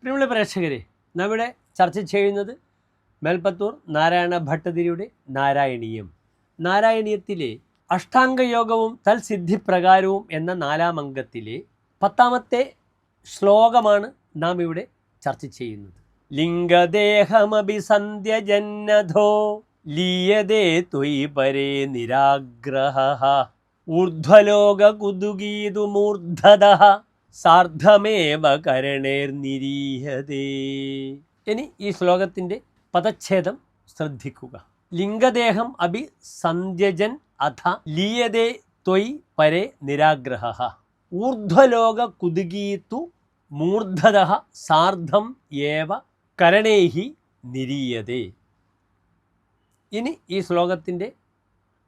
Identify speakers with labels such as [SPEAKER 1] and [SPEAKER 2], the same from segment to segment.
[SPEAKER 1] പ്രിയമുള്ള പ്രേക്ഷകരെ, നമ്മുടെ ചർച്ച ചെയ്യുന്നത് മേൽപ്പത്തൂർ നാരായണ ഭട്ടതിരിയുടെ നാരായണീയം. നാരായണീയത്തിലെ അഷ്ടാംഗയോഗവും തൽസിദ്ധിപ്രകാരവും എന്ന 4-ാം അംഗത്തിലെ 10-ാമത്തെ ശ്ലോകമാണ് നാം ഇവിടെ ചർച്ച ചെയ്യുന്നത്. ലിംഗദേഹമഭിസന്ധ്യജന്നധോ ലീയതേ ത്വയി പരേ നിരാഗ്രഹഃ ഊർധ്വലോകകുതുകീതുമൂർധതഃ സാർദ്ധമേവ കരണേർനിരീഹതേ. ഇനി ഈ ശ്ലോകത്തിൻ്റെ പദച്ഛേദം ശ്രദ്ധിക്കുക. ലിംഗദേഹം അഭിസന്ധ്യജൻ അഥ ലീയതേ ത്വയി പരേ നിരാഗ്രഹഃ ഊർധ്വലോകകുതുകീതു മൂർധതഃ സാർദ്ധം ഏവ കരണൈഹി നിരീയതേ. ഇനി ഈ ശ്ലോകത്തിൻ്റെ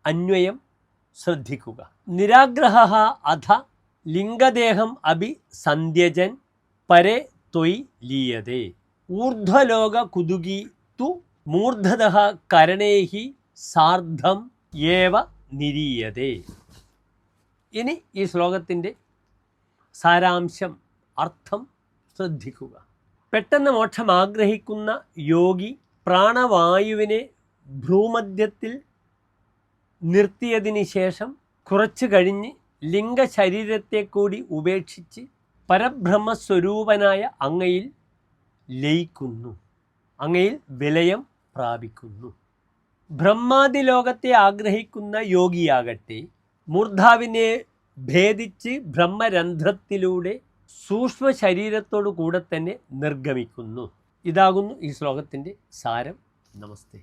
[SPEAKER 1] അന്വയം ശ്രദ്ധിക്കുക. നിരാഗ്രഹഃ അഥ ലിംഗദേഹം അഭിസന്ധ്യജൻ പരേ ത്വയി ലീയതേ ഊർധ്വലോകകുതുകീതു മൂർധതഃ കരണൈഹി സാർദ്ധം ഏവ നിരീയതേ. ഇനി ഈ ശ്ലോകത്തിൻ്റെ സാരാംശം, അർത്ഥം ശ്രദ്ധിക്കുക. പെട്ടെന്ന് മോക്ഷം ആഗ്രഹിക്കുന്ന യോഗി പ്രാണവായുവിനെ ഭ്രൂമധ്യത്തിൽ നിർത്തിയതിന് ശേഷം കുറച്ചു കഴിഞ്ഞ് ലിംഗശരീരത്തെ കൂടി ഉപേക്ഷിച്ച് പരബ്രഹ്മസ്വരൂപനായ അങ്ങയിൽ ലയിക്കുന്നു, അങ്ങയിൽ വിലയം പ്രാപിക്കുന്നു. ബ്രഹ്മാദി ലോകത്തെ ആഗ്രഹിക്കുന്ന യോഗിയാകട്ടെ മൂർധാവിനെ ഭേദിച്ച് ബ്രഹ്മരന്ധ്രത്തിലൂടെ സൂക്ഷ്മ ശരീരത്തോടു കൂടെ തന്നെ നിർഗമിക്കുന്നു. ഇതാകുന്നു ഈ ശ്ലോകത്തിൻ്റെ സാരം. നമസ്തേ.